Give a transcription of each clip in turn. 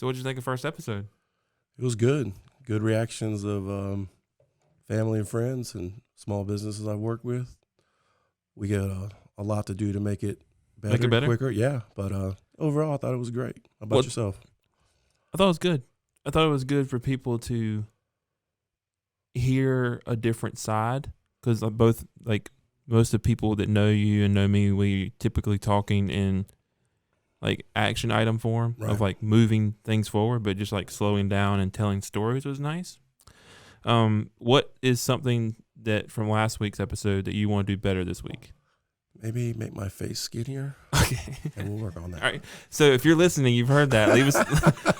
So what'd you think of first episode? It was good. Good reactions of family and friends and small businesses I've worked with. We got a lot to do to make it better, quicker. Yeah, but overall, I thought it was great. How about yourself? I thought it was good. I thought it was good for people to hear a different side, because both, like, most of the people that know you and know me, we typically talking in like action item form of like moving things forward, but just like slowing down and telling stories was nice. What is something that from last week's episode that you want to do better this week? Maybe make my face skinnier. Okay. And we'll work on that. All right. So if you're listening, you've heard that.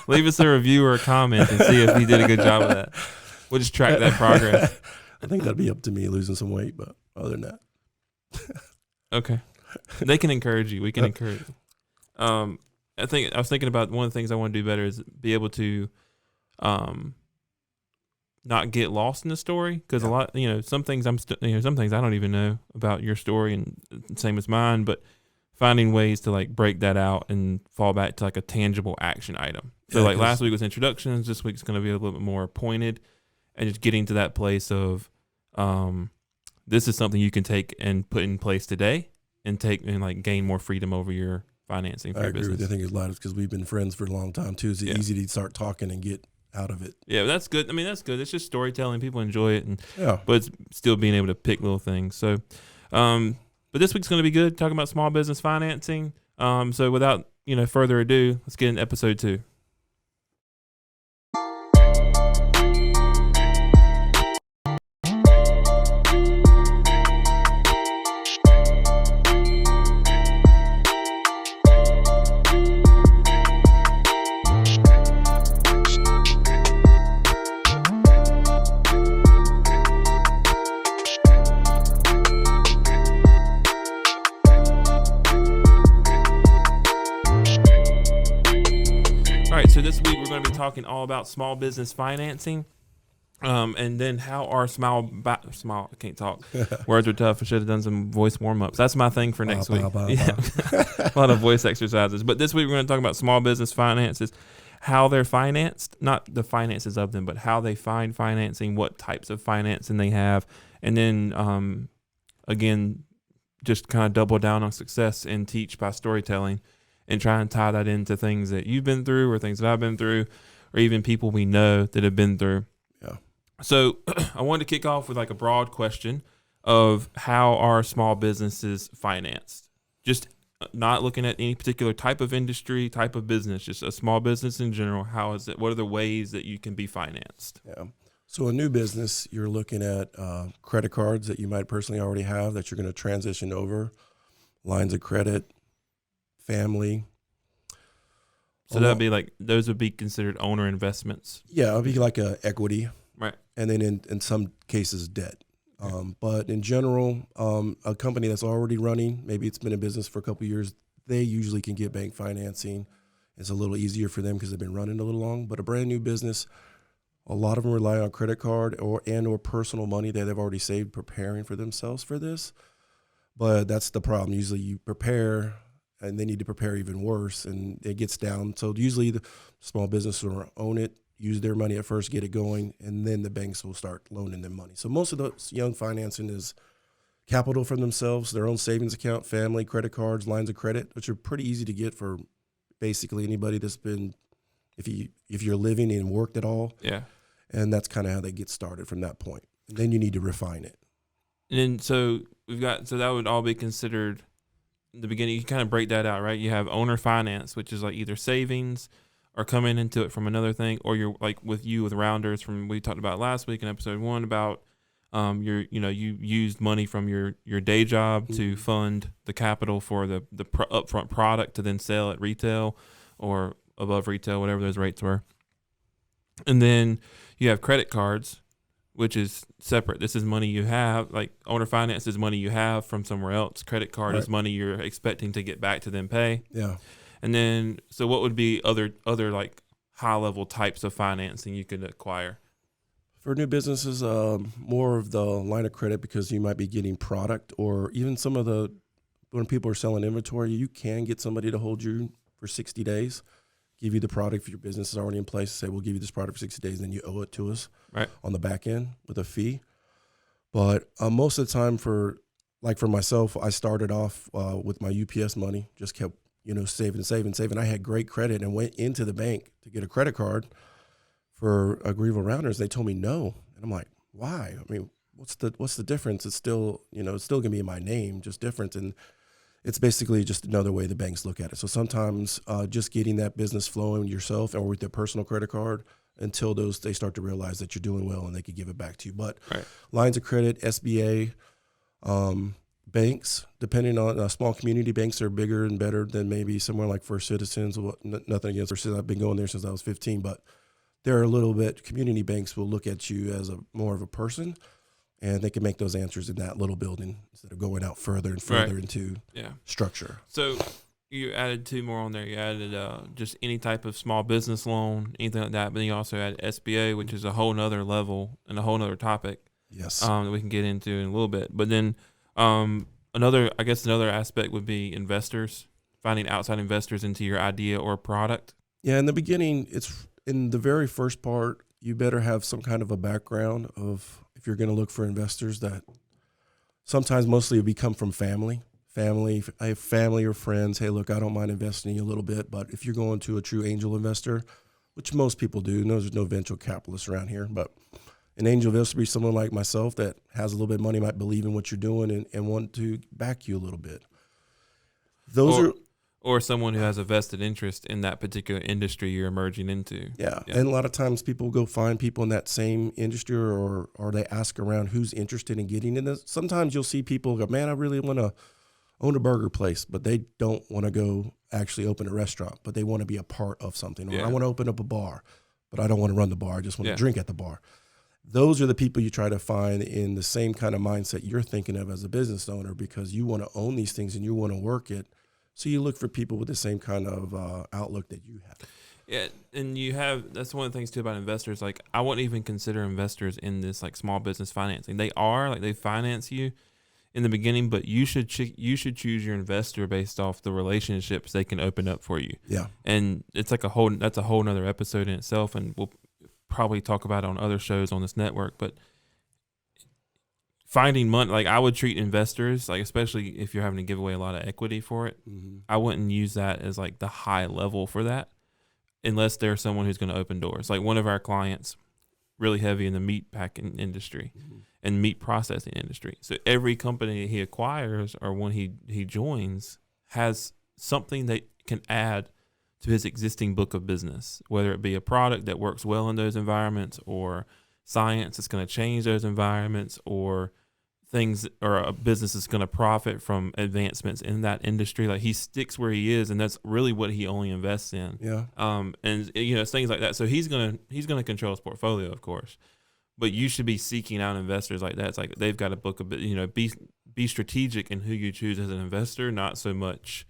Leave us a review or a comment and see if we did a good job of that. We'll just track that progress. I think that'd be up to me losing some weight, but other than that. Okay. They can encourage you. We can encourage you. I was thinking about one of the things I want to do better is be able to not get lost in the story, because a lot, some things some things I don't even know about your story, and same as mine, but finding ways to like break that out and fall back to like a tangible action item. So like last week was introductions, this week's going to be a little bit more pointed, and just getting to that place of this is something you can take and put in place today and like gain more freedom over your financing for your business. I agree with you. I think it's a lot of because we've been friends for a long time too. It's easy to start talking and get out of it. Yeah, that's good. I mean, that's good. It's just storytelling. People enjoy it, but it's still being able to pick little things. So, but this week's going to be good, talking about small business financing. So without further ado, let's get into episode 2. So this week we're going to be talking all about small business financing, and then how our I can't talk. Words are tough. I should have done some voice warm-ups. That's my thing for next week. A lot of voice exercises. But this week we're going to talk about small business finances, how they're financed, not the finances of them, but how they find financing, what types of financing they have, and then again, just kind of double down on success and teach by storytelling, and try and tie that into things that you've been through or things that I've been through, or even people we know that have been through. Yeah. So I wanted to kick off with like a broad question of how are small businesses financed? Just not looking at any particular type of industry, type of business, just a small business in general. How is it? What are the ways that you can be financed? Yeah. So a new business, you're looking at credit cards that you might personally already have that you're going to transition over, lines of credit, family. So that'd be like, those would be considered owner investments. Yeah, it'd be like a equity. Right. And then in some cases, debt. But in general, a company that's already running, maybe it's been in business for a couple of years, they usually can get bank financing. It's a little easier for them because they've been running a little long. But a brand new business, a lot of them rely on credit card or personal money that they've already saved, preparing for themselves for this. But that's the problem. Usually you prepare, and they need to prepare even worse, and it gets down. So usually the small business will own it, use their money at first, get it going, and then the banks will start loaning them money. So most of the young financing is capital for themselves, their own savings account, family, credit cards, lines of credit, which are pretty easy to get for basically anybody that's been, if you're living and worked at all. Yeah. And that's kind of how they get started from that point. And then you need to refine it. And so that would all be considered in the beginning. You kind of break that out, right? You have owner finance, which is like either savings or coming into it from another thing, or you're like with Rounders from we talked about last week in episode 1 about you used money from your day job to fund the capital for the upfront product to then sell at retail or above retail, whatever those rates were. And then you have credit cards, which is separate. This is money you have, like owner finance is money you have from somewhere else. Credit card is money you're expecting to get back to them pay. Yeah. And then, so what would be other like high level types of financing you could acquire? For new businesses, more of the line of credit, because you might be getting product, or even when people are selling inventory, you can get somebody to hold you for 60 days. give you the product. If your business is already in place, say we'll give you this product for 60 days, then you owe it to us on the back end with a fee. But most of the time for myself, I started off with my UPS money, just kept, saving. I had great credit and went into the bank to get a credit card for Agreeable Rounders. They told me no. And I'm like, why? I mean, what's the difference? It's still, it's still gonna be in my name, just different. And it's basically just another way the banks look at it. So sometimes just getting that business flowing yourself or with their personal credit card until they start to realize that you're doing well and they could give it back to you. But lines of credit, SBA, banks, depending on small community banks are bigger and better than maybe somewhere like First Citizens. Nothing against First Citizens. I've been going there since I was 15, but they're a little bit, community banks will look at you as more of a person, and they can make those answers in that little building instead of going out further and further into structure. So you added 2 more on there. You added just any type of small business loan, anything like that. But then you also added SBA, which is a whole nother level and a whole nother topic. Yes. That we can get into in a little bit. But then another aspect would be investors, finding outside investors into your idea or product. Yeah, in the beginning, it's in the very first part, you better have some kind of a background of, if you're going to look for investors, that sometimes mostly it become from family. I have family or friends. Hey, look, I don't mind investing in you a little bit, but if you're going to a true angel investor, which most people do, there's no venture capitalists around here, but an angel investor would be someone like myself that has a little bit of money, might believe in what you're doing and want to back you a little bit. Or someone who has a vested interest in that particular industry you're emerging into. Yeah. And a lot of times people go find people in that same industry or they ask around who's interested in getting in this. Sometimes you'll see people go, man, I really want to own a burger place, but they don't want to go actually open a restaurant, but they want to be a part of something. Or I want to open up a bar, but I don't want to run the bar. I just want to drink at the bar. Those are the people you try to find in the same kind of mindset you're thinking of as a business owner, because you want to own these things and you want to work it. So you look for people with the same kind of outlook that you have. Yeah, and that's one of the things too about investors. Like, I wouldn't even consider investors in this like small business financing. They finance you in the beginning, but you should choose your investor based off the relationships they can open up for you. Yeah, and it's like that's a whole nother episode in itself, and we'll probably talk about it on other shows on this network. But finding money, like, I would treat investors, like, especially if you're having to give away a lot of equity for it, I wouldn't use that as like the high level for that, unless there's someone who's going to open doors. Like one of our clients, really heavy in the meat packing industry and meat processing industry. So every company he acquires or when he joins has something that can add to his existing book of business, whether it be a product that works well in those environments, or science that's going to change those environments, or things, or a business that's going to profit from advancements in that industry. Like, he sticks where he is, and that's really what he only invests in. Yeah. And it's things like that. So he's gonna control his portfolio, of course, but you should be seeking out investors like that. It's like they've got a book of, be strategic in who you choose as an investor, not so much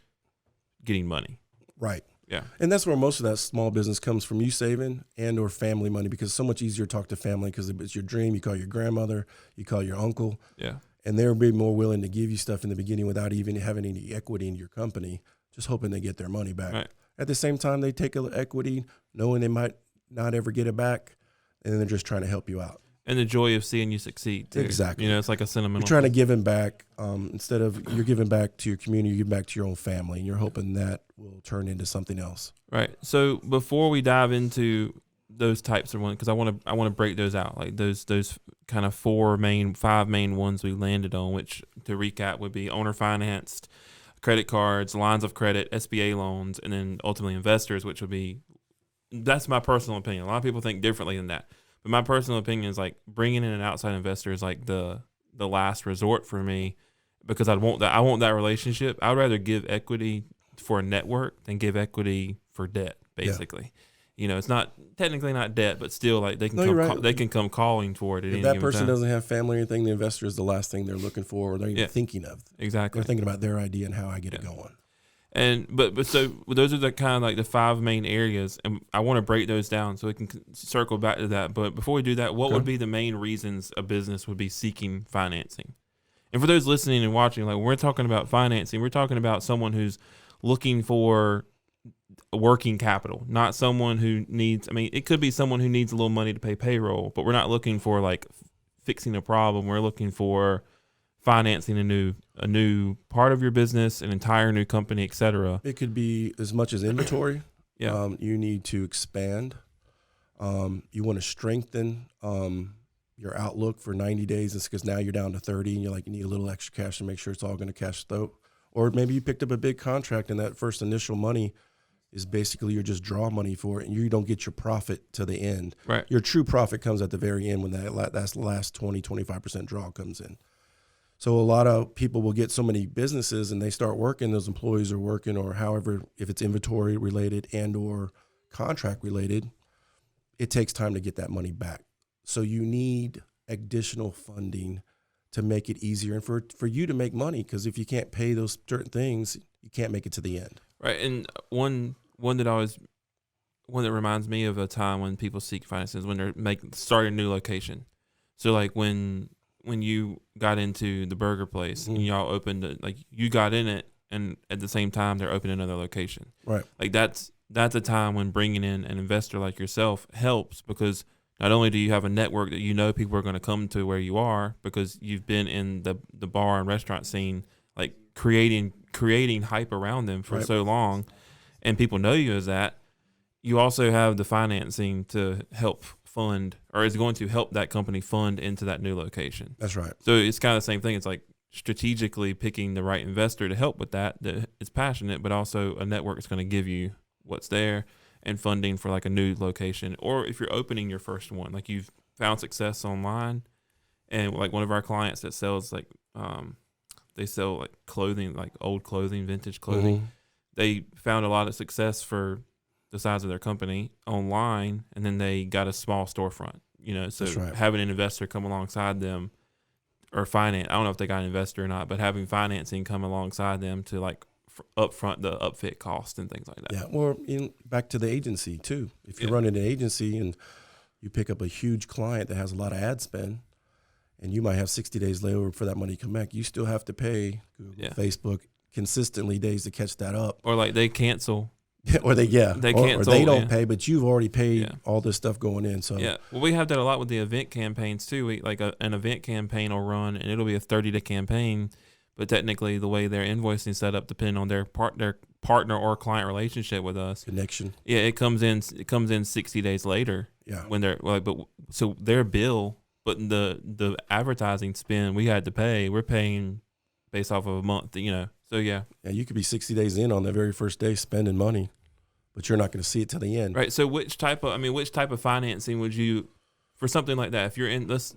getting money. Right. Yeah. And that's where most of that small business comes from, you saving and or family money, because it's so much easier to talk to family because it's your dream. You call your grandmother, you call your uncle. Yeah. And they'll be more willing to give you stuff in the beginning without even having any equity in your company, just hoping they get their money back. Right. At the same time, they take equity knowing they might not ever get it back, and then they're just trying to help you out. And the joy of seeing you succeed, too. Exactly. It's like a sentimental. You're trying to give them back. Instead of you're giving back to your community, you give back to your own family, and you're hoping that will turn into something else. Right. So before we dive into those types of ones, because I want to break those out, like those kind of 5 main ones we landed on, which, to recap, would be owner financed, credit cards, lines of credit, SBA loans, and then ultimately investors, which would be, that's my personal opinion. A lot of people think differently than that. But my personal opinion is like bringing in an outside investor is like the last resort for me, because I want that relationship. I'd rather give equity for a network than give equity for debt, basically. Yeah. It's not technically not debt, but still, like, they can they can come calling for it at any given time. If that person doesn't have family or anything, the investor is the last thing they're looking for, or they're even thinking of. Exactly. They're thinking about their idea and how I get it going. And but so those are the kind of like the 5 main areas, and I want to break those down so we can circle back to that. But before we do that, what would be the main reasons a business would be seeking financing? And for those listening and watching, like, when we're talking about financing, we're talking about someone who's looking for working capital, not someone who needs. I mean, it could be someone who needs a little money to pay payroll, but we're not looking for like fixing a problem. We're looking for financing a new part of your business, an entire new company, et cetera. It could be as much as inventory. Yeah. You need to expand. You want to strengthen your outlook for 90 days. It's because now you're down to 30 and you need a little extra cash to make sure it's all going to cash flow. Or maybe you picked up a big contract and that first initial money is basically you're just draw money for it and you don't get your profit to the end. Right. Your true profit comes at the very end when that's the last 20, 25% draw comes in. So a lot of people will get so many businesses and they start working, those employees are working, or however, if it's inventory related and or contract related, it takes time to get that money back. So you need additional funding to make it easier and for you to make money, because if you can't pay those certain things, you can't make it to the end. Right. And one that reminds me of a time when people seek finances when they're starting a new location. So like when you got into the burger place and y'all opened it, like you got in it and at the same time they're opening another location. Right. Like that's a time when bringing in an investor like yourself helps, because not only do you have a network that you know people are going to come to where you are because you've been in the bar and restaurant scene, like creating hype around them for so long, and people know you as that. You also have the financing to help fund, or is going to help that company fund into that new location. That's right. So it's kind of the same thing. It's like strategically picking the right investor to help with that is passionate, but also a network is going to give you what's there and funding for like a new location. Or if you're opening your first one, like you've found success online, and like one of our clients that sells like, they sell like clothing, like old clothing, vintage clothing. They found a lot of success for the size of their company online, and then they got a small storefront, so having an investor come alongside them or finance, I don't know if they got an investor or not, but having financing come alongside them to like upfront the upfit cost and things like that. Yeah. Or back to the agency too. If you're running an agency and you pick up a huge client that has a lot of ad spend, and you might have 60 days layover for that money to come back, you still have to pay Google, Facebook consistently days to catch that up. Or like they cancel. Or they cancel, or they don't pay, but you've already paid all this stuff going in. So well, we have that a lot with the event campaigns too. We like an event campaign will run, and it'll be a 30-day campaign, but technically the way their invoicing set up, depending on their partner or client relationship with us, connection. Yeah, it comes in 60 days later. Yeah, when they're like, but so their bill, but the advertising spend we had to pay, we're paying based off of a month. So yeah, you could be 60 days in on the very first day spending money, but you're not going to see it till the end. Right. So which type of financing would you, for something like that, if you're in, let's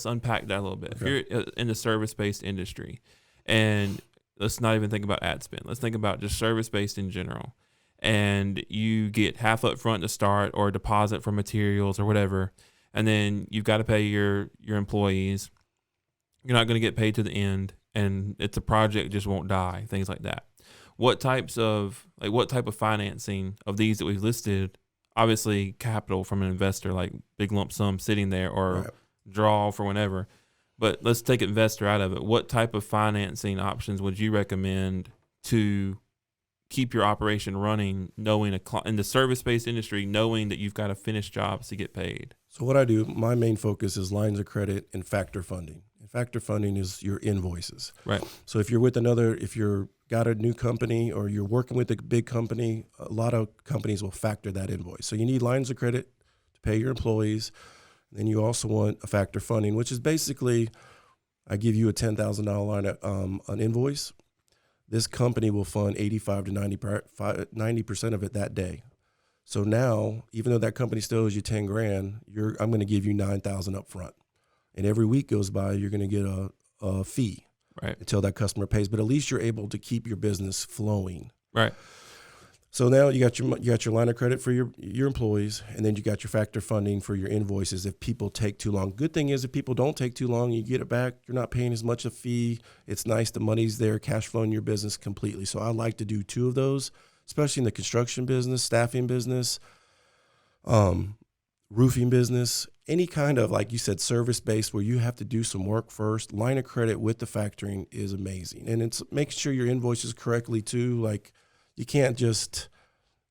unpack that a little bit. Okay. If you're in the service-based industry, and let's not even think about ad spend. Let's think about just service-based in general. And you get half up front to start, or a deposit for materials or whatever, and then you've got to pay your employees. You're not going to get paid to the end, and it's a project just won't die, things like that. What type of financing of these that we've listed, obviously capital from an investor, like big lump sum sitting there, or draw for whenever, but let's take investor out of it. What type of financing options would you recommend to keep your operation running, knowing in the service-based industry, knowing that you've got to finish jobs to get paid? So what I do, my main focus is lines of credit and factor funding. And factor funding is your invoices. Right. So if you're got a new company or you're working with a big company, a lot of companies will factor that invoice. So you need lines of credit to pay your employees. And then you also want a factor funding, which is basically, I give you a $10,000 line, an invoice. This company will fund 85 to 90% of it that day. So now, even though that company still owes you $10,000, I'm going to give you $9,000 up front. And every week goes by, you're going to get a fee until that customer pays. But at least you're able to keep your business flowing. Right. So now you got your line of credit for your employees, and then you got your factor funding for your invoices if people take too long. Good thing is if people don't take too long, you get it back. You're not paying as much a fee. It's nice. The money's there, cash flowing your business completely. So I like to do two of those, especially in the construction business, staffing business, roofing business, any kind of, like you said, service-based where you have to do some work first. Line of credit with the factoring is amazing. And it's making sure your invoices correctly too. Like you can't just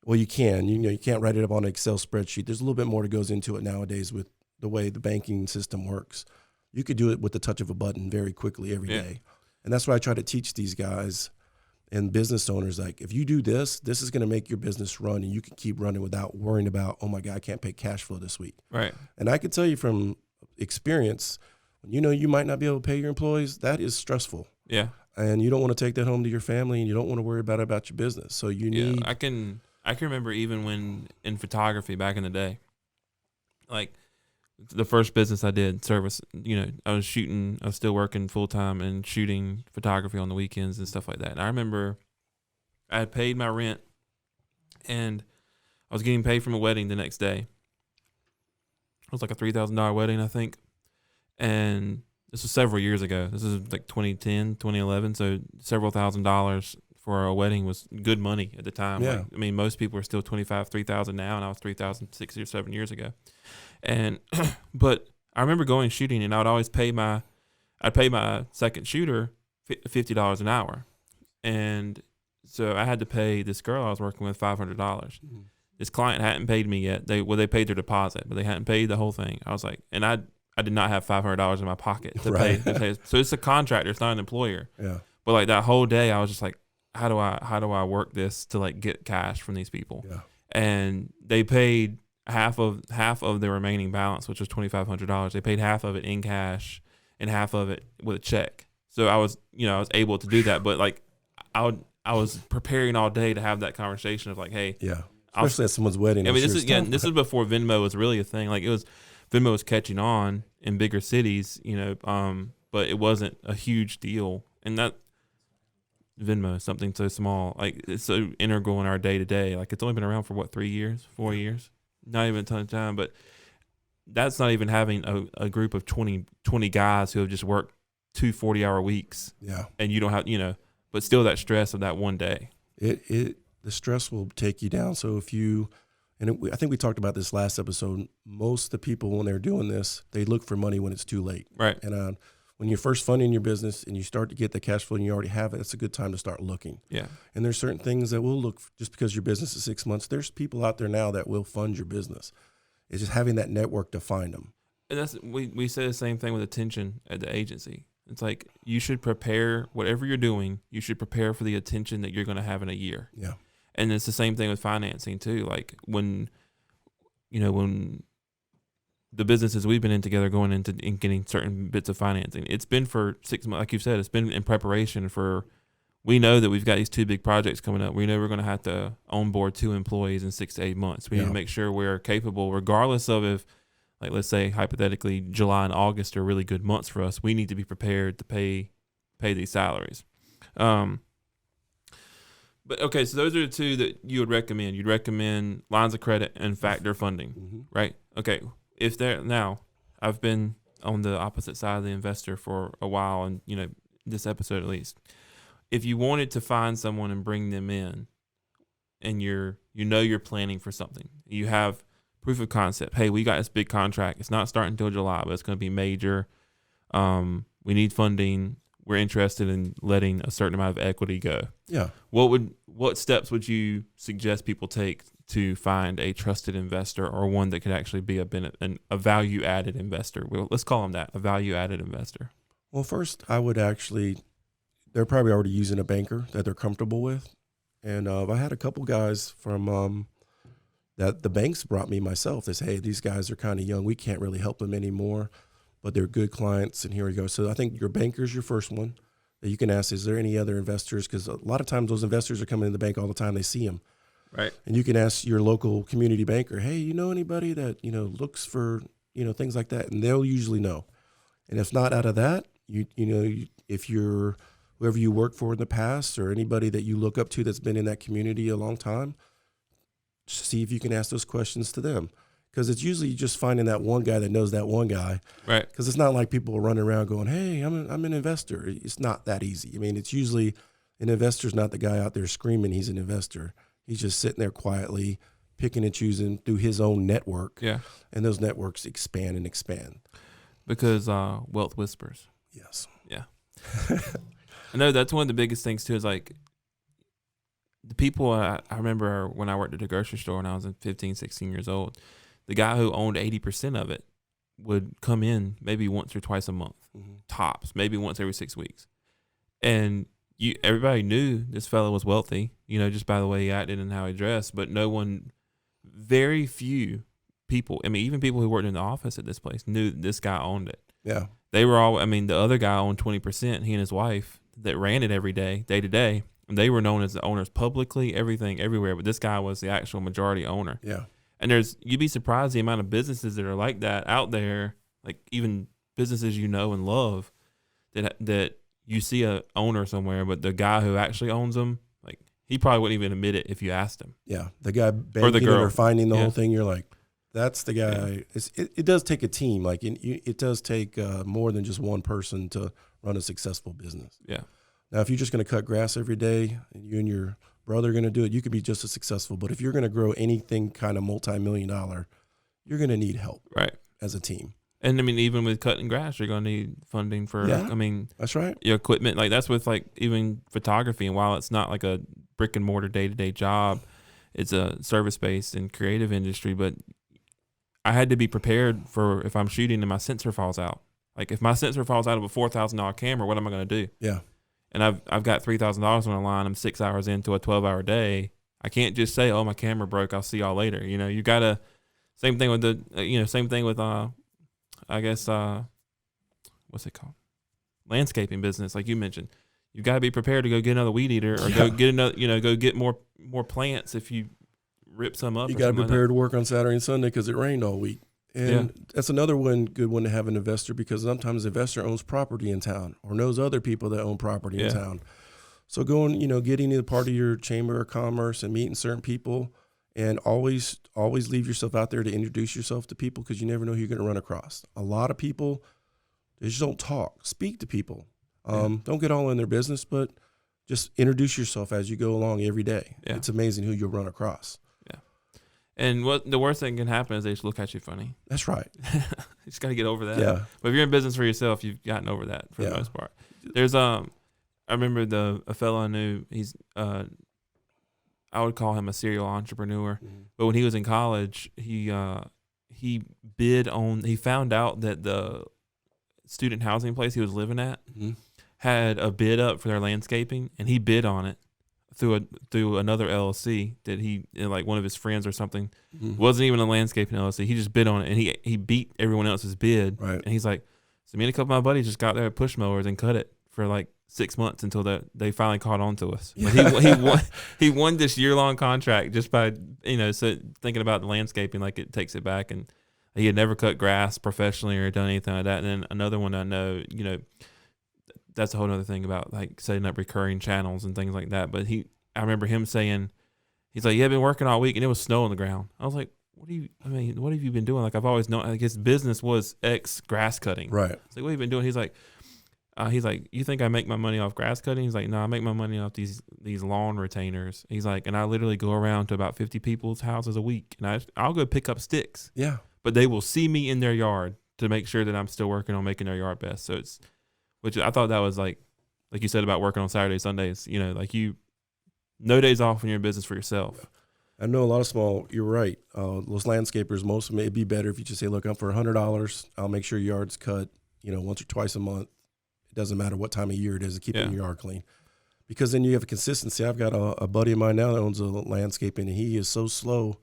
Well, you can. You can't write it up on an Excel spreadsheet. There's a little bit more that goes into it nowadays with the way the banking system works. You could do it with the touch of a button very quickly every day. And that's what I try to teach these guys and business owners. Like, if you do this, this is going to make your business run, and you can keep running without worrying about, oh my God, I can't pay cash flow this week. Right. And I can tell you from experience, when you know you might not be able to pay your employees, that is stressful. Yeah. And you don't want to take that home to your family, and you don't want to worry about your business. So you need. I can remember even when in photography back in the day, like the first business I did, service, I was still working full time and shooting photography on the weekends and stuff like that. And I remember I had paid my rent and I was getting paid from a wedding the next day. It was like a $3,000 wedding, I think. And this was several years ago. This is like 2010, 2011. So several $1,000s for a wedding was good money at the time. Yeah. Like, most people are still $3,000 now, and I was $3,000 6 or 7 years ago. And but I remember going shooting, and I'd always pay my second shooter $50 an hour, and so I had to pay this girl I was working with $500. Mm-hmm. This client hadn't paid me yet. They paid their deposit, but they hadn't paid the whole thing. I was like, and I did not have $500 in my pocket to pay. So it's a contractor, it's not an employer. Yeah. But like that whole day, I was just like, how do I work this to like get cash from these people? Yeah. And they paid half of the remaining balance, which was $2,500. They paid half of it in cash and half of it with a check. So I was able to do that. But like I was preparing all day to have that conversation of like, hey, yeah, especially at someone's wedding. I mean, this is before Venmo was really a thing. Like Venmo was catching on in bigger cities, but it wasn't a huge deal. And that Venmo is something so small, like it's so integral in our day to day. Like it's only been around for what, 3 years, 4 years, not even a ton of time. But that's not even having a group of 20 guys who have just worked 2 40-hour weeks. Yeah, and you don't have, but still that stress of that one day. The stress will take you down. So if you, I think we talked about this last episode, most of the people when they're doing this, they look for money when it's too late. Right. And when you're first funding your business and you start to get the cash flow and you already have it, it's a good time to start looking. Yeah. And there's certain things that will look, just because your business is 6 months, there's people out there now that will fund your business. It's just having that network to find them. And that's, we say the same thing with attention at the agency. It's like you should prepare, whatever you're doing, you should prepare for the attention that you're going to have in a year. Yeah. And it's the same thing with financing too. Like when the businesses we've been in together going into and getting certain bits of financing, it's been for 6 months. Like you said, it's been in preparation for, we know that we've got these 2 big projects coming up. We know we're going to have to onboard 2 employees in 6 to 8 months. We need to make sure we're capable, regardless of if, like, let's say hypothetically July and August are really good months for us. We need to be prepared to pay these salaries. But okay, so those are the 2 that you would recommend. You'd recommend lines of credit and factor funding, right? Okay. Now I've been on the opposite side of the investor for a while, and this episode at least. If you wanted to find someone and bring them in, and you're planning for something, you have proof of concept. Hey, we got this big contract. It's not starting until July, but it's going to be major. We need funding. We're interested in letting a certain amount of equity go. Yeah. What steps would you suggest people take to find a trusted investor, or one that could actually be a value-added investor? Well, let's call them that, a value-added investor. Well, first, I would they're probably already using a banker that they're comfortable with. And I had a couple guys from that the banks brought me myself. They say, hey, these guys are kind of young. We can't really help them anymore, but they're good clients, and here we go. So I think your banker's your first one that you can ask, is there any other investors? Because a lot of times those investors are coming in the bank all the time. They see them. Right. And you can ask your local community banker, hey, you know anybody that, looks for, things like that? And they'll usually know. And if not out of that, if you're whoever you work for in the past, or anybody that you look up to that's been in that community a long time, see if you can ask those questions to them. Because it's usually just finding that one guy that knows that one guy. Right. Because it's not like people are running around going, hey, I'm an investor. It's not that easy. I mean, it's usually an investor's not the guy out there screaming he's an investor. He's just sitting there quietly, picking and choosing through his own network. Yeah. And those networks expand and expand. Because wealth whispers. Yes. Yeah. I know that's one of the biggest things too, is like the people I remember when I worked at the grocery store when I was 15, 16 years old, the guy who owned 80% of it would come in maybe once or twice a month, tops, maybe once every 6 weeks. And everybody knew this fellow was wealthy, just by the way he acted and how he dressed, but very few people, I mean, even people who worked in the office at this place knew that this guy owned it. Yeah. They were all, I mean, the other guy owned 20%, he and his wife that ran it every day, day to day. And they were known as the owners publicly, everything, everywhere. But this guy was the actual majority owner. Yeah. And you'd be surprised the amount of businesses that are like that out there, like even businesses and love, that you see a owner somewhere, but the guy who actually owns them, like he probably wouldn't even admit it if you asked him. Yeah, the guy banking or finding the whole thing, you're like, that's the guy. Yeah. It does take a team. Like it does take more than just one person to run a successful business. Yeah. Now, if you're just going to cut grass every day and you and your brother are going to do it, you could be just as successful. But if you're going to grow anything kind of multi-million-dollar, you're going to need help, right, as a team. And I mean, even with cutting grass, you're going to need funding for. Yeah, I mean, that's right. Your equipment, like that's with like even photography. And while it's not like a brick and mortar day-to-day job, it's a service-based and creative industry. But I had to be prepared for if I'm shooting and my sensor falls out. Like if my sensor falls out of a $4,000 camera, what am I going to do? Yeah. And I've got $3,000 on the line. I'm 6 hours into a 12-hour day. I can't just say, "Oh, my camera broke. I'll see y'all later." You gotta. Same thing with I guess what's it called? Landscaping business, like you mentioned. You got to be prepared to go get another weed eater or go get another. Go get more plants if you rip some up. You got to be prepared to work on Saturday and Sunday because it rained all week. And that's another good one to have an investor, because sometimes the investor owns property in town or knows other people that own property in town. So going, getting to the part of your chamber of commerce and meeting certain people, and always leave yourself out there to introduce yourself to people, because you never know who you're going to run across. A lot of people, they just don't talk. Speak to people. Don't get all in their business, but just introduce yourself as you go along every day. Yeah. It's amazing who you'll run across. And what the worst thing can happen is they just look at you funny. That's right. You just got to get over that. Yeah. But if you're in business for yourself, you've gotten over that for the most part. There's I remember a fellow I knew. He's I would call him a serial entrepreneur. Mm-hmm. But when he was in college, he found out that the student housing place he was living at had a bid up for their landscaping, and he bid on it through another LLC that like one of his friends or something. Wasn't even a landscaping LLC. He just bid on it, and he beat everyone else's bid. Right. And he's like, so me and a couple of my buddies just got there at push mowers and cut it for like 6 months until they finally caught on to us. But he won this year-long contract just by so thinking about the landscaping, like it takes it back. And he had never cut grass professionally or done anything like that. And then another one I know, that's a whole other thing about like setting up recurring channels and things like that. But I remember him saying, he's like, "Yeah, I've been working all week and it was snow on the ground." I was like, what have you been doing? Like, I've always known, like, his business was grass cutting. Right. It's like, what have you been doing? He's like, "You think I make my money off grass cutting?" He's like, "No, I make my money off these lawn retainers." He's like, "And I literally go around to about 50 people's houses a week, and I'll go pick up sticks. Yeah. But they will see me in their yard to make sure that I'm still working on making their yard best." So which I thought that was like you said about working on Saturdays, Sundays, like no days off when you're in business for yourself. I know a lot of small, you're right. Those landscapers, most of them, it'd be better if you just say, "Look, I'm for $100. I'll make sure your yard's cut, once or twice a month. It doesn't matter what time of year it is, to keep your yard clean." Because then you have a consistency. I've got a buddy of mine now that owns a landscaping, and he is so slow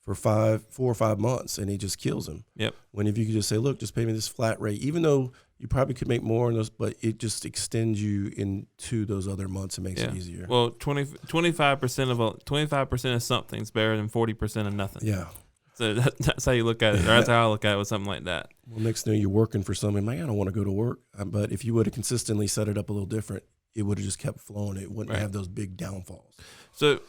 for 4 or 5 months, and it just kills him. Yep. When if you could just say, "Look, just pay me this flat rate," even though you probably could make more on those, but it just extends you into those other months and makes it easier. Well, 25% of something's better than 40% of nothing. Yeah. So that's how you look at it. Or that's how I look at it with something like that. Well, next thing you're working for something, man, I don't want to go to work. But if you would have consistently set it up a little different, it would have just kept flowing. It wouldn't have those big downfalls. So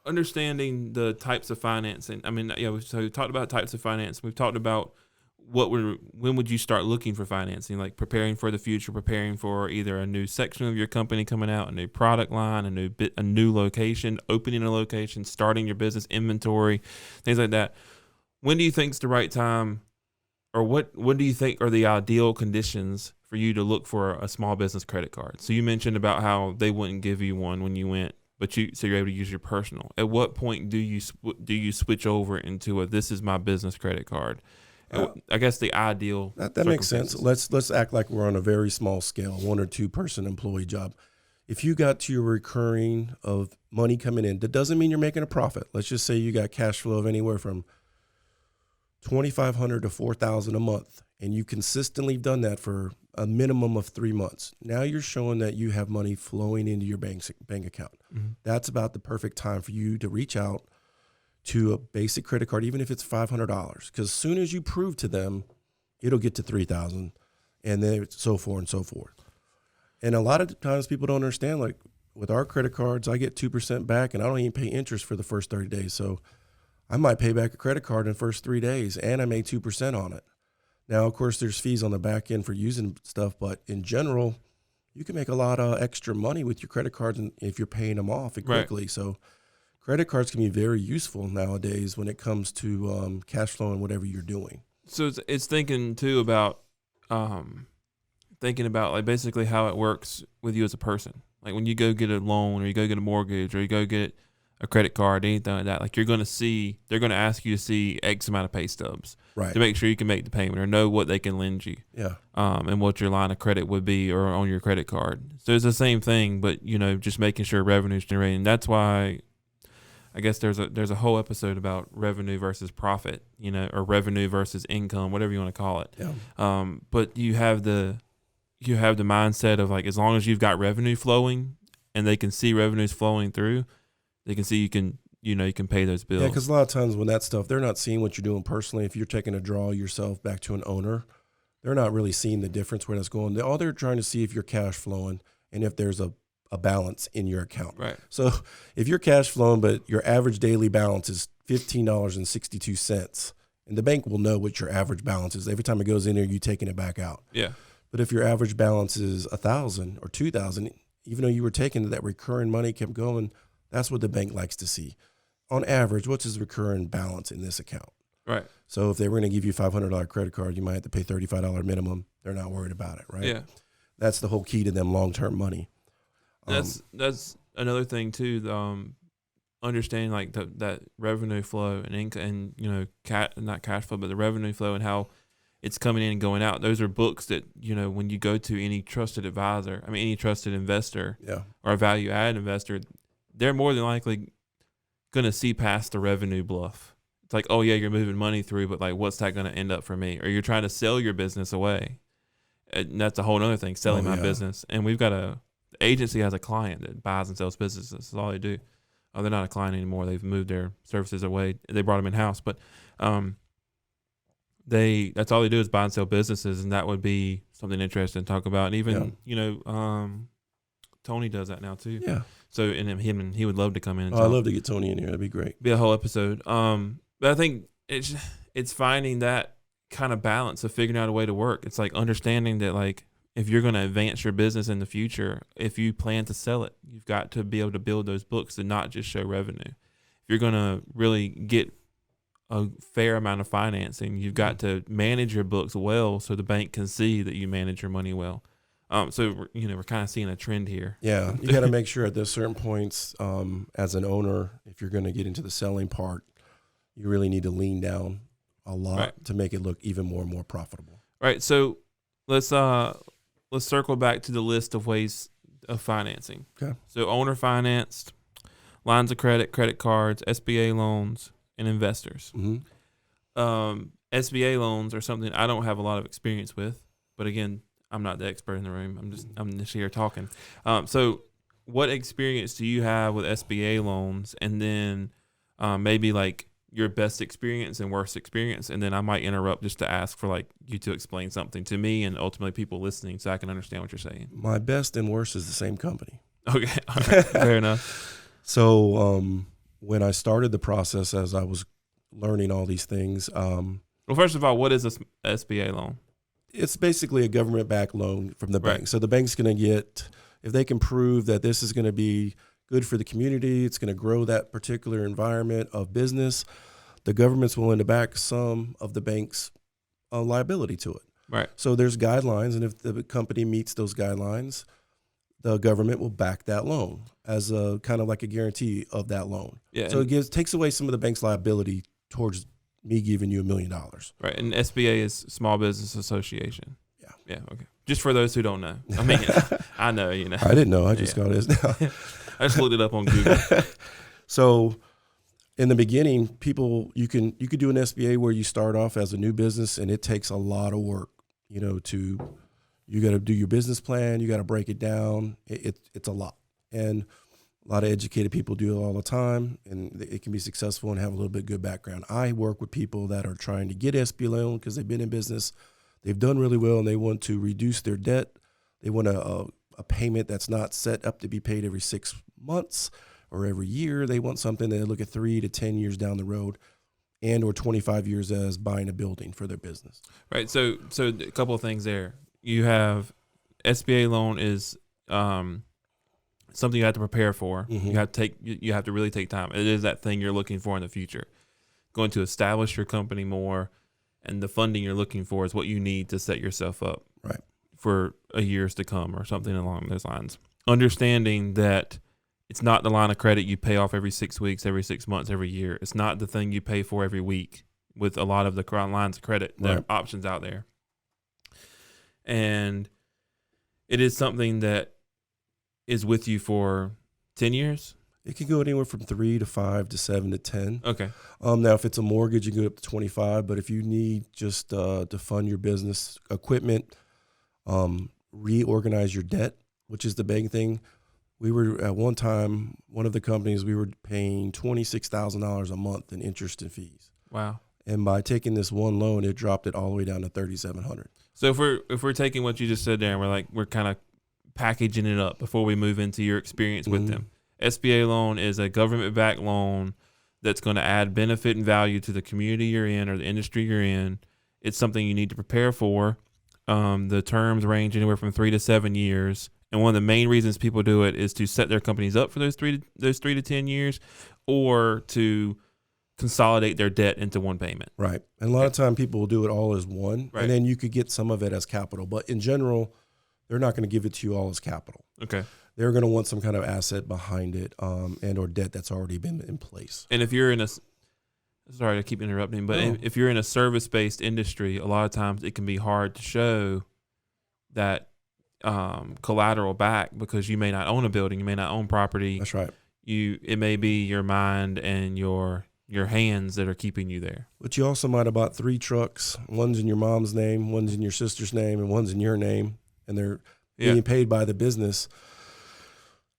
understanding the types of financing. I mean, so we talked about types of finance. We've talked about when would you start looking for financing, like preparing for the future, preparing for either a new section of your company coming out, a new product line, a new location, opening a location, starting your business, inventory, things like that. When do you think is the right time, or what do you think are the ideal conditions for you to look for a small business credit card? So you mentioned about how they wouldn't give you one when you went, but so you're able to use your personal. At what point do you switch over into this is my business credit card? I guess the ideal that makes sense. Let's act like we're on a very small scale, 1 or 2 person employee job. If you got to your recurring of money coming in, that doesn't mean you're making a profit. Let's just say you got cash flow of anywhere from $2,500 to $4,000 a month, and you consistently done that for a minimum of 3 months. Now you're showing that you have money flowing into your bank account. Mm-hmm. That's about the perfect time for you to reach out to a basic credit card, even if it's $500, because as soon as you prove to them, it'll get to $3,000, and then so forth and so forth. And a lot of times people don't understand, like with our credit cards, I get 2% back, and I don't even pay interest for the first 30 days. So I might pay back a credit card in the first 3 days, and I made 2% on it. Now, of course, there's fees on the back end for using stuff, but in general, you can make a lot of extra money with your credit cards if you're paying them off quickly. Right. So credit cards can be very useful nowadays when it comes to cash flow and whatever you're doing. So it's thinking too about like basically how it works with you as a person. Like when you go get a loan or you go get a mortgage or you go get a credit card, anything like that, like they're going to ask you to see X amount of pay stubs, right, to make sure you can make the payment or know what they can lend you. Yeah. And what your line of credit would be or on your credit card. So it's the same thing, but just making sure revenue's generating. That's why I guess there's a whole episode about revenue versus profit, or revenue versus income, whatever you want to call it. Yeah. But you have the mindset of like, as long as you've got revenue flowing and they can see revenues flowing through, they can see you can pay those bills. Yeah, because a lot of times when that stuff, they're not seeing what you're doing personally. If you're taking a draw yourself back to an owner, they're not really seeing the difference where that's going. All they're trying to see if you're cash flowing and if there's a balance in your account. Right. So if you're cash flowing, but your average daily balance is $15.62, and the bank will know what your average balance is. Every time it goes in there, you're taking it back out. Yeah. But if your average balance is $1,000 or $2,000, even though you were taking that recurring money kept going, that's what the bank likes to see. On average, what's his recurring balance in this account? Right. So if they were going to give you a $500 credit card, you might have to pay $35 minimum. They're not worried about it, right? Yeah. That's the whole key to them long-term money. That's another thing too. Understanding like that revenue flow and income, and not cash flow, but the revenue flow and how it's coming in and going out. Those are books that when you go to any trusted advisor, any trusted investor, yeah, or a value-added investor, they're more than likely going to see past the revenue bluff. It's like, oh yeah, you're moving money through, but like, what's that going to end up for me? Or you're trying to sell your business away. And that's a whole other thing, selling my business. And we've got the agency has a client that buys and sells businesses. That's all they do. They're not a client anymore. They've moved their services away. They brought them in-house. But that's all they do is buy and sell businesses, and that would be something interesting to talk about. And even, Tony does that now too. Yeah. So, and he would love to come in and talk. I'd love to get Tony in here. That'd be great. Be a whole episode. But I think it's finding that kind of balance of figuring out a way to work. It's like understanding that, like, if you're going to advance your business in the future, if you plan to sell it, you've got to be able to build those books and not just show revenue. If you're going to really get a fair amount of financing, you've got to manage your books well so the bank can see that you manage your money well. So we're kind of seeing a trend here. Yeah, you got to make sure at those certain points, as an owner, if you're going to get into the selling part, you really need to lean down a lot to make it look even more and more profitable. Right. So let's circle back to the list of ways of financing. Okay. So owner financed, lines of credit, credit cards, SBA loans, and investors. Mm-hmm. SBA loans are something I don't have a lot of experience with, but again, I'm not the expert in the room. I'm just here talking. So what experience do you have with SBA loans? And then maybe like your best experience and worst experience. And then I might interrupt just to ask for like you to explain something to me and ultimately people listening so I can understand what you're saying. My best and worst is the same company. Okay. All right. Fair enough. So when I started the process, as I was learning all these things. Well, first of all, what is a SBA loan? It's basically a government-backed loan from the bank. Right. So the bank's going to get, if they can prove that this is going to be good for the community, it's going to grow that particular environment of business, the government's willing to back some of the bank's liability to it. Right. So there's guidelines, and if the company meets those guidelines, the government will back that loan as a kind of like a guarantee of that loan. Yeah. So it takes away some of the bank's liability towards me giving you $1 million. Right. And SBA is Small Business Association. Yeah. Yeah. Okay. Just for those who don't know. I mean, I know, you know. I didn't know. I just got this now. I just looked it up on Google. So in the beginning, you could do an SBA where you start off as a new business, and it takes a lot of work, you got to do your business plan. You got to break it down. It's a lot. And a lot of educated people do it all the time, and it can be successful and have a little bit good background. I work with people that are trying to get SBA loan because they've been in business. They've done really well, and they want to reduce their debt. They want a payment that's not set up to be paid every 6 months or every year. They want something that they look at 3 to 10 years down the road, and or 25 years as buying a building for their business. Right. So a couple of things there. You have SBA loan is something you have to prepare for. Mm-hmm. You have to really take time. It is that thing you're looking for in the future. Going to establish your company more, and the funding you're looking for is what you need to set yourself up right for years to come or something along those lines. Understanding that it's not the line of credit you pay off every 6 weeks, every 6 months, every year. It's not the thing you pay for every week with a lot of the lines of credit, the options out there. And it is something that is with you for 10 years. It can go anywhere from 3 to 5 to 7 to 10. Okay. Now, if it's a mortgage, you can go up to 25. But if you need just to fund your business equipment, reorganize your debt, which is the big thing. We were at one time, one of the companies, we were paying $26,000 a month in interest and fees. Wow. And by taking this one loan, it dropped it all the way down to $3,700. So if we're taking what you just said there, and we're kind of packaging it up before we move into your experience with them. SBA loan is a government-backed loan that's going to add benefit and value to the community you're in or the industry you're in. It's something you need to prepare for. The terms range anywhere from 3 to 7 years. And one of the main reasons people do it is to set their companies up for those 3 to 10 years, or to consolidate their debt into one payment. Right. And a lot of time people will do it all as one, and then you could get some of it as capital. But in general, they're not going to give it to you all as capital. Okay. They're going to want some kind of asset behind it, and or debt that's already been in place. And if you're in sorry to keep interrupting, but if you're in a service-based industry, a lot of times it can be hard to show that collateral back, because you may not own a building, you may not own property. That's right. It may be your mind and your hands that are keeping you there. But you also might have bought 3 trucks. One's in your mom's name, one's in your sister's name, and one's in your name, and they're being paid by the business.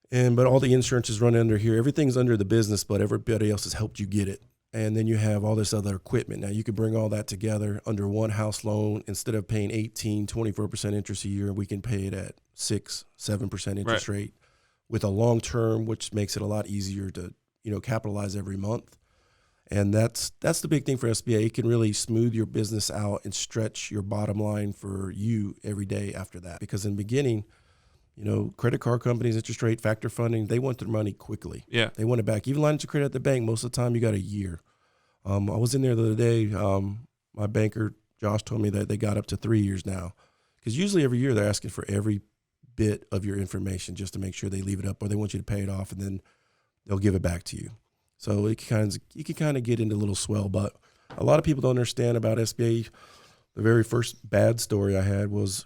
But all the insurance is run under here. Everything's under the business, but everybody else has helped you get it. And then you have all this other equipment. Now you could bring all that together under one house loan. Instead of paying 18, 24% interest a year, we can pay it at 6, 7% interest rate with a long term, which makes it a lot easier to, capitalize every month. And that's the big thing for SBA. It can really smooth your business out and stretch your bottom line for you every day after that. Because in the beginning, credit card companies, interest rate, factor funding, they want their money quickly. Yeah. They want it back. Even lines of credit at the bank, most of the time you got a year. I was in there the other day. My banker, Josh, told me that they got up to 3 years now. Because usually every year they're asking for every bit of your information just to make sure they leave it up, or they want you to pay it off, and then they'll give it back to you. So you can kind of get into a little swell. But a lot of people don't understand about SBA. The very first bad story I had was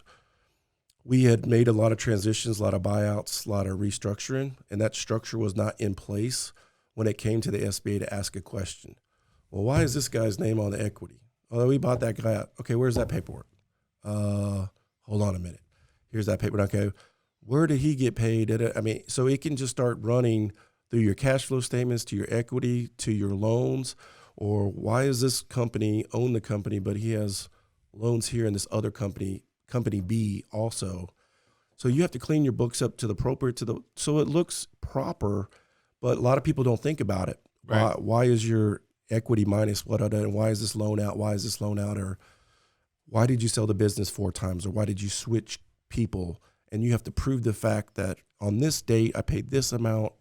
we had made a lot of transitions, a lot of buyouts, a lot of restructuring, and that structure was not in place when it came to the SBA to ask a question. Well, why is this guy's name on the equity? Oh, we bought that guy out. Okay, where's that paperwork? Hold on a minute. Here's that paperwork. Okay, where did he get paid? So it can just start running through your cash flow statements, to your equity, to your loans, or why is this company own the company, but he has loans here in this other company B also. So you have to clean your books up to the appropriate so it looks proper, but a lot of people don't think about it. Right. Why is your equity minus what other, and why is this loan out? Why is this loan out? Or why did you sell the business 4 times? Or why did you switch people? And you have to prove the fact that on this date, I paid this amount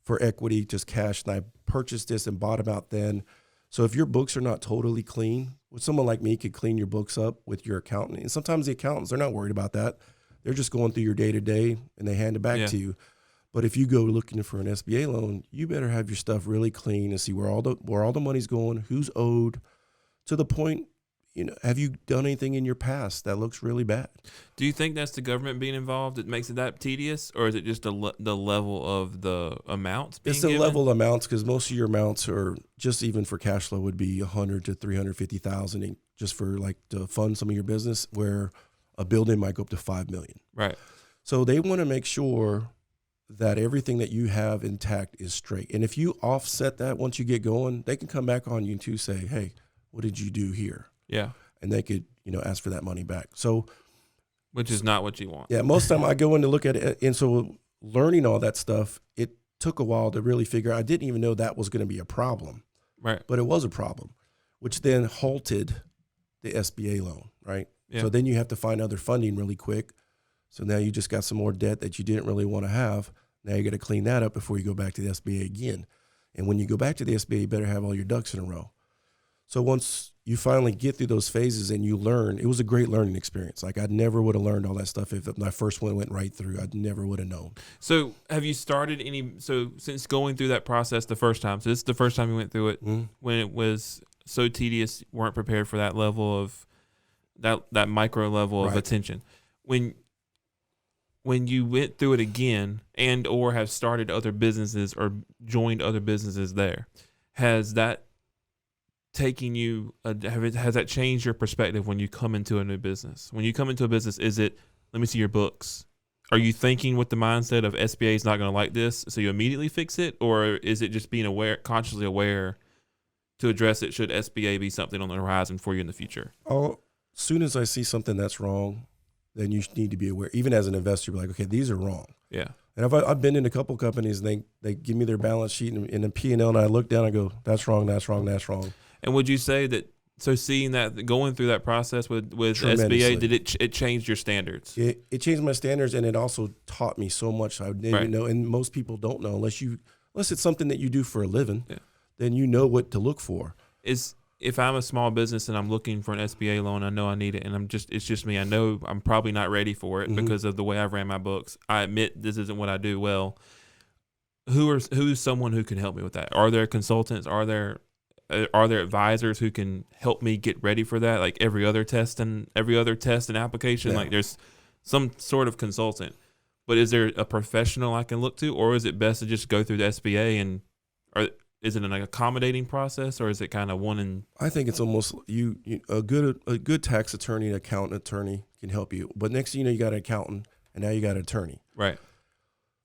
for equity, just cash, and I purchased this and bought them out then. So if your books are not totally clean, someone like me could clean your books up with your accountant. And sometimes the accountants, they're not worried about that. They're just going through your day to day and they hand it back to you. But if you go looking for an SBA loan, you better have your stuff really clean and see where all the money's going, who's owed, to the point. Have you done anything in your past that looks really bad? Do you think that's the government being involved that makes it that tedious, or is it just the level of the amounts being given? It's the level of amounts, because most of your amounts are just, even for cash flow, would be $100,000 to $350,000 just for like to fund some of your business, where a building might go up to $5 million. Right. So they want to make sure that everything that you have intact is straight. And if you offset that once you get going, they can come back on you to say, hey, what did you do here? Yeah. And they could, ask for that money back. So, which is not what you want. Yeah. Most of the time I go in to look at it. And so learning all that stuff, it took a while to really figure out. I didn't even know that was going to be a problem. Right. But it was a problem, which then halted the SBA loan. Right. Yeah. So then you have to find other funding really quick. So now you just got some more debt that you didn't really want to have. Now you got to clean that up before you go back to the SBA again. And when you go back to the SBA, you better have all your ducks in a row. So once you finally get through those phases and you learn, it was a great learning experience. Like, I never would have learned all that stuff if my first one went right through. I never would have known. So have you started since going through that process the first time, so this is the first time you went through it, when it was so tedious, you weren't prepared for that level of, that micro level of attention. When you went through it again and or have started other businesses or joined other businesses there, has that taking you, has that changed your perspective when you come into a new business? When you come into a business, is it, let me see your books? Are you thinking with the mindset of SBA is not going to like this, so you immediately fix it? Or is it just being aware, consciously aware to address it should SBA be something on the horizon for you in the future? As soon as I see something that's wrong, then you need to be aware. Even as an investor, be like, okay, these are wrong. Yeah. And I've been in a couple companies, and they give me their balance sheet and a P&L, and I look down and go, that's wrong, that's wrong, that's wrong. And would you say that, so seeing that, going through that process with SBA, did it change your standards? It changed my standards, and it also taught me so much I didn't know. And most people don't know unless it's something that you do for a living, then you know what to look for. If I'm a small business and I'm looking for an SBA loan, I know I need it, and it's just me. I know I'm probably not ready for it because of the way I've ran my books. I admit this isn't what I do well. Who's someone who can help me with that? Are there consultants? Are there advisors who can help me get ready for that? Like every other test and application, like there's some sort of consultant. But is there a professional I can look to, or is it best to just go through the SBA is it an accommodating process, or is it kind of one and? I think it's almost a good tax attorney, accountant attorney can help you. But next thing you know, you got an accountant, and now you got an attorney. Right.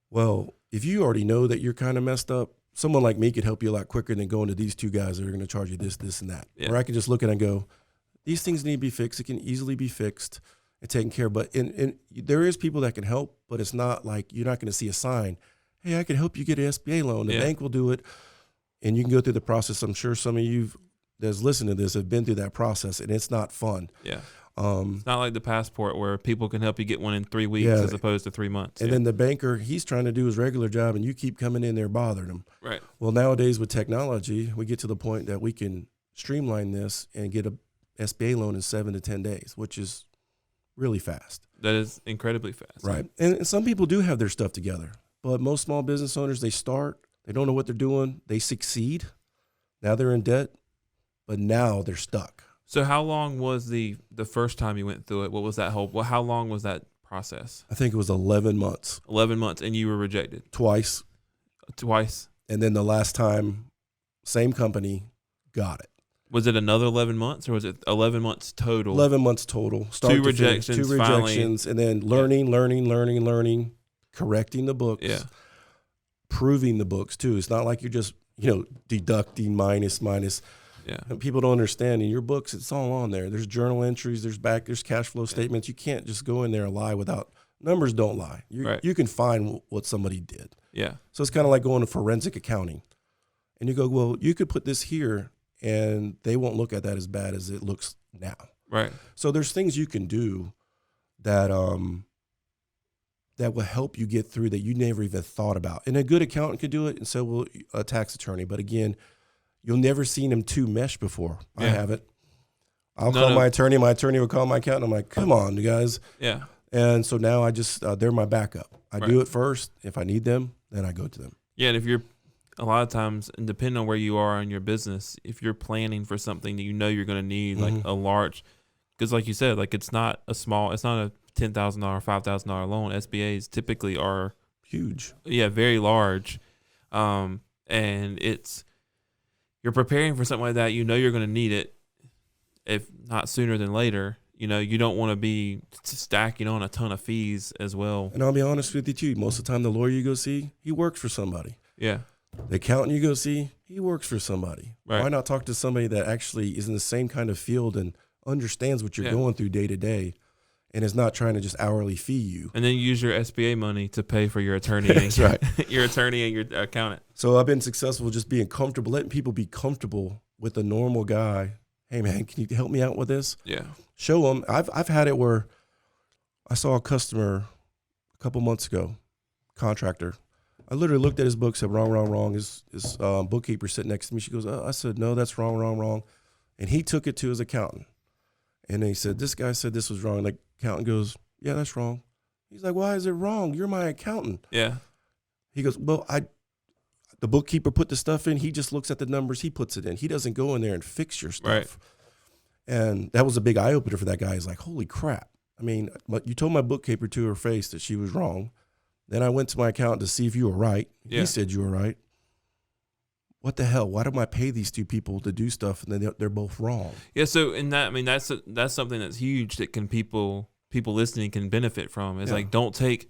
Well, if you already know that you're kind of messed up, someone like me could help you a lot quicker than going to these two guys that are going to charge you this, and that. Yeah. Or I can just look at it and go, these things need to be fixed. It can easily be fixed and taken care of. But there is people that can help, but it's not like you're not going to see a sign, hey, I can help you get an SBA loan. The bank will do it. And you can go through the process. I'm sure some of you that's listening to this have been through that process, and it's not fun. Yeah. It's not like the passport where people can help you get one in 3 weeks as opposed to 3 months. And then the banker, he's trying to do his regular job, and you keep coming in there bothering him. Right. Well, nowadays with technology, we get to the point that we can streamline this and get a SBA loan in 7 to 10 days, which is really fast. That is incredibly fast. Right. And some people do have their stuff together, but most small business owners, they don't know what they're doing. They succeed. Now they're in debt, but now they're stuck. So how long was the first time you went through it? What was that how long was that process? I think it was 11 months. 11 months, and you were rejected? Twice. And then the last time, same company, got it. Was it another 11 months, or was it 11 months total? 11 months total. Two rejections, and then learning, correcting the books. Yeah. Proving the books too. It's not like you're just, deducting minus. Yeah. And people don't understand in your books, it's all on there. There's journal entries, there's cash flow statements. You can't just go in there and lie without numbers. Don't lie. You can find what somebody did. Yeah. So it's kind of like going to forensic accounting, and you go, well, you could put this here, and they won't look at that as bad as it looks now. Right. So there's things you can do that that will help you get through that you never even thought about. And a good accountant could do it, and so will a tax attorney. But again, you'll never seen them two mesh before. Yeah. I haven't. I'll call my attorney. My attorney will call my accountant. I'm like, come on, you guys. Yeah. And so now I just, they're my backup. I Right. do it first. If I need them, then I go to them. Yeah, and if you're a lot of times, and depending on where you are in your business, if you're planning for something that you know you're going to need, like a large, because like you said, like it's not a $10,000, $5,000 loan. SBAs typically are Huge. Yeah, very large. And you're preparing for something like that. You know you're going to need it, if not sooner than later. You know, you don't want to be stacking on a ton of fees as well. And I'll be honest with you too. Most of the time, the lawyer you go see, he works for somebody. Yeah. The accountant you go see, he works for somebody. Right. Why not talk to somebody that actually is in the same kind of field and understands what you're going through day to day, and is not trying to just hourly fee you? And then you use your SBA money to pay for your attorney. That's right. Your attorney and your accountant. So I've been successful just being comfortable, letting people be comfortable with a normal guy. Hey man, can you help me out with this? Yeah. Show them. I've had it where I saw a customer a couple months ago, contractor. I literally looked at his book, said wrong. His bookkeeper sitting next to me. She goes, I said, no, that's wrong. And he took it to his accountant. And he said, this guy said this was wrong. And the accountant goes, yeah, that's wrong. He's like, why is it wrong? You're my accountant. Yeah. He goes, well, the bookkeeper put the stuff in. He just looks at the numbers. He puts it in. He doesn't go in there and fix your stuff. Right. And that was a big eye opener for that guy. He's like, holy crap. I mean, you told my bookkeeper to her face that she was wrong. Then I went to my accountant to see if you were right. Yeah. He said you were right. What the hell? Why do I pay these two people to do stuff and then they're both wrong? Yeah. So in that, I mean, that's something that's huge that people listening can benefit from. Is like, don't take,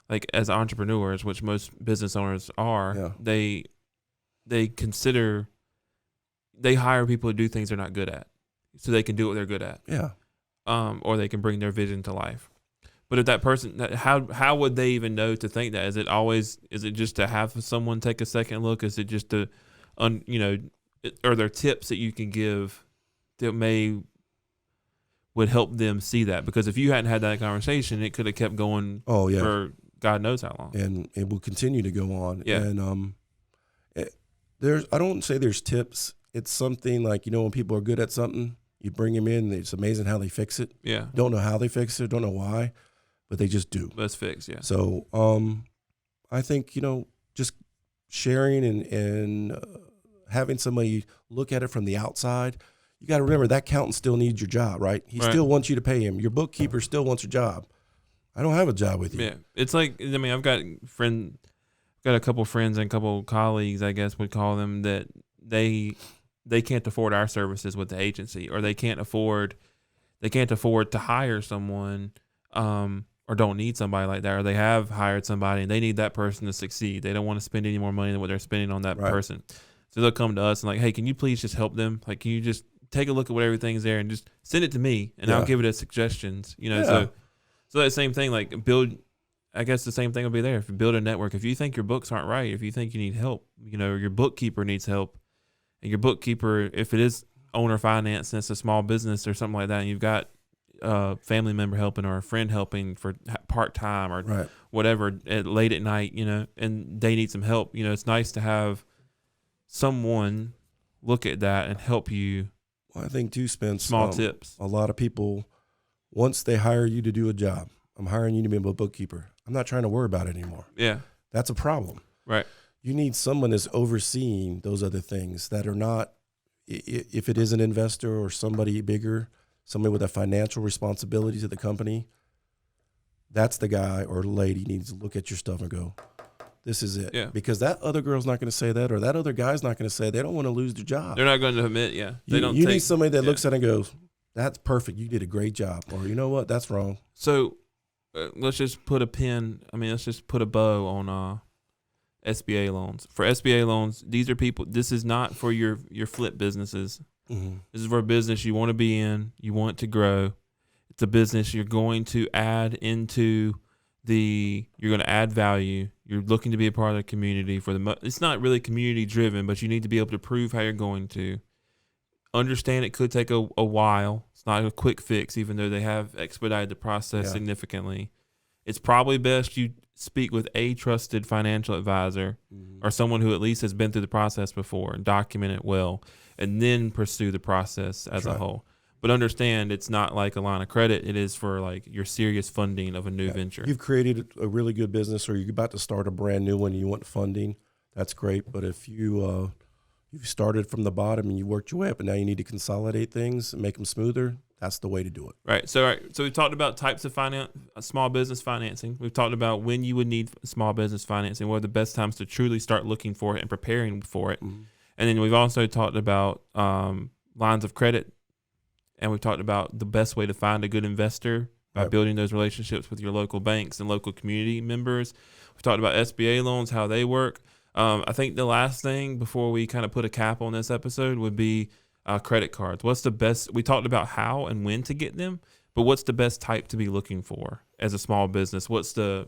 like, as entrepreneurs, which most business owners are, they hire people to do things they're not good at, so they can do what they're good at. Yeah. Or they can bring their vision to life. But if that person, how would they even know to think that? Is it just to have someone take a second look? Is it just to, are there tips that you can give that would help them see that? Because if you hadn't had that conversation, it could have kept going for God knows how long. And it will continue to go on. Yeah. And I don't say there's tips. It's something like, when people are good at something, you bring them in, it's amazing how they fix it. Yeah. Don't know how they fix it, don't know why, but they just do. Let's fix, yeah. So I think, just sharing and having somebody look at it from the outside. You got to remember that accountant still needs your job, right? He still wants you to pay him. Your bookkeeper still wants your job. I don't have a job with you. Yeah. It's like, I mean, I've got a couple friends and a couple colleagues, I guess would call them, that they can't afford our services with the agency, or they can't afford to hire someone, or don't need somebody like that, or they have hired somebody and they need that person to succeed. They don't want to spend any more money than what they're spending on that person. So they'll come to us and like, hey, can you please just help them? Like, can you just take a look at what everything's there and just send it to me and I'll give it as suggestions, So that same thing, like I guess the same thing will be there. If you build a network, if you think your books aren't right, if you think you need help, your bookkeeper needs help, and your bookkeeper, if it is owner finance and it's a small business or something like that, and you've got a family member helping or a friend helping for part-time or whatever late at night, and they need some help, it's nice to have someone look at that and help you. Well, I think too, Spence, small tips. A lot of people, once they hire you to do a job, I'm hiring you to be a bookkeeper. I'm not trying to worry about it anymore. Yeah. That's a problem. Right. You need someone that's overseeing those other things that are not, if it is an investor or somebody bigger, somebody with a financial responsibility to the company, that's the guy or lady needs to look at your stuff and go, this is it. Yeah. Because that other girl's not going to say that, or that other guy's not going to say it. They don't want to lose their job. They're not going to admit, You need somebody that looks at it and goes, that's perfect. You did a great job. Or you know what? That's wrong. So let's just put let's just put a bow on SBA loans. For SBA loans, these are people, this is not for your flip businesses. Mm-hmm. This is for a business you want to be in, you want to grow. It's a business you're going to add into you're going to add value. You're looking to be a part of the community it's not really community driven, but you need to be able to prove how you're going to. Understand it could take a while. It's not a quick fix, even though they have expedited the process significantly. It's probably best you speak with a trusted financial advisor or someone who at least has been through the process before and document it well, and then pursue the process as a whole. But understand it's not like a line of credit. It is for like your serious funding of a new venture. You've created a really good business, or you're about to start a brand new one and you want funding, that's great. But if you've started from the bottom and you worked your way up and now you need to consolidate things and make them smoother, that's the way to do it. Right. So we've talked about types of small business financing. We've talked about when you would need small business financing, what are the best times to truly start looking for it and preparing for it. Mm-hmm. And then we've also talked about lines of credit. And we've talked about the best way to find a good investor by building those relationships with your local banks and local community members. We've talked about SBA loans, how they work. I think the last thing before we kind of put a cap on this episode would be credit cards. What's the best? We talked about how and when to get them, but what's the best type to be looking for as a small business? What's the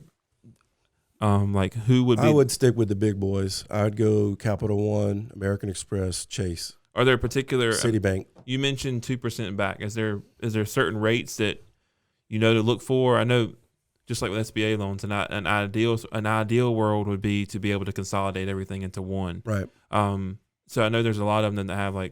who would be? I would stick with the big boys. I'd go Capital One, American Express, Chase. Are there particular Citibank? You mentioned 2% back. Is there certain rates that you know to look for? I know, just like with SBA loans, an ideal world would be to be able to consolidate everything into one. Right. So I know there's a lot of them that have I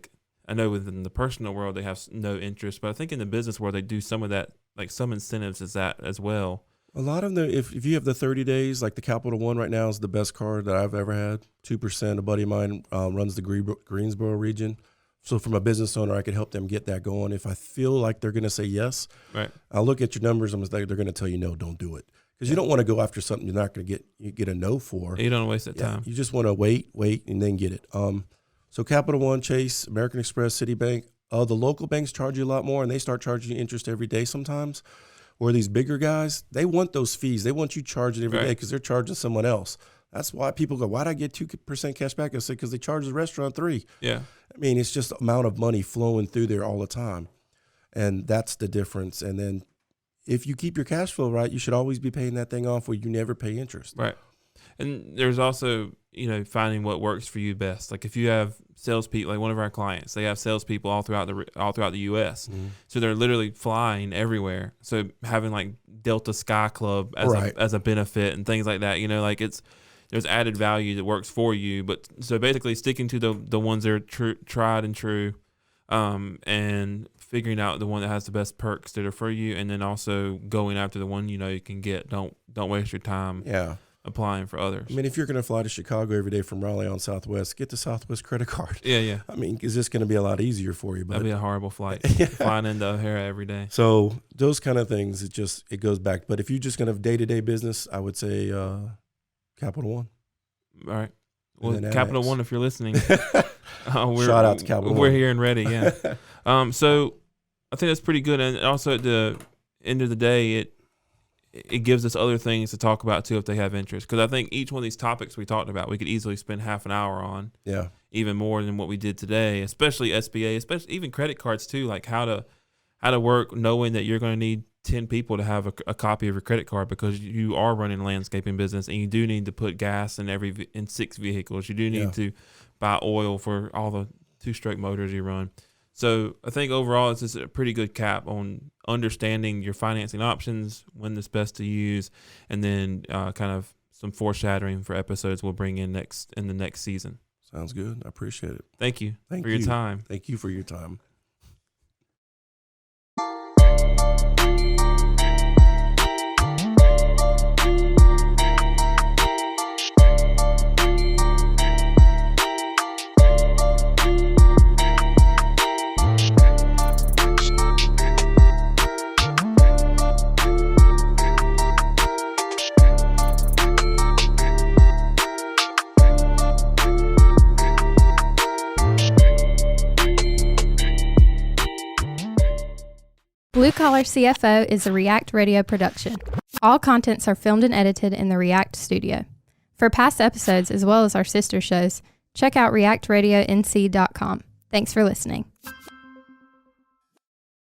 know within the personal world they have no interest, but I think in the business world they do some of that, like some incentives as that as well. A lot of them, if you have the 30 days, like the Capital One right now is the best card that I've ever had. 2%. A buddy of mine runs the Greensboro region. So from a business owner, I could help them get that going. If I feel like they're going to say yes, right, I'll look at your numbers and they're going to tell you no, don't do it. Because you don't want to go after something you're not going to get a no for. You don't waste that time. You just want to wait, and then get it. So Capital One, Chase, American Express, Citibank, the local banks charge you a lot more, and they start charging you interest every day sometimes. Or these bigger guys, they want those fees. They want you charged every day because they're charging someone else. That's why people go, why'd I get 2% cash back? I said, because they charge the restaurant 3%. Yeah. I mean, it's just amount of money flowing through there all the time. And that's the difference. And then if you keep your cash flow right, you should always be paying that thing off where you never pay interest. Right. And there's also, finding what works for you best. Like if you have salespeople, like one of our clients, they have salespeople all throughout the U.S. Mm-hmm. So they're literally flying everywhere. So having like Delta Sky Club as a benefit and things like that, there's added value that works for you. But so basically sticking to the ones that are tried and true, and figuring out the one that has the best perks that are for you, and then also going after the one you can get. Don't waste your time. Yeah. Applying for others. I mean, if you're going to fly to Chicago every day from Raleigh on Southwest, get the Southwest credit card. Yeah. I mean, it's just going to be a lot easier for you. But that'd be a horrible flight. Flying into O'Hara every day. So those kind of things, it goes back. But if you're just going to have day-to-day business, I would say Capital One. All right. Well, Capital One, if you're listening. Shout out to Capital One. We're here and ready, yeah. So I think that's pretty good. And also at the end of the day, it gives us other things to talk about too if they have interest. Because I think each one of these topics we talked about, we could easily spend half an hour on. Yeah. Even more than what we did today, especially SBA, especially even credit cards too, like how to work knowing that you're going to need 10 people to have a copy of your credit card because you are running a landscaping business and you do need to put gas in 6 vehicles. You do need to buy oil for all the 2-stroke motors you run. So I think overall it's just a pretty good cap on understanding your financing options, when it's best to use, and then kind of some foreshadowing for episodes we'll bring in the next season. Sounds good. I appreciate it. Thank you for your time. Thank you for your time. Blue Collar CFO is a React Radio production. All contents are filmed and edited in the React studio. For past episodes as well as our sister shows, check out reactradionc.com. Thanks for listening.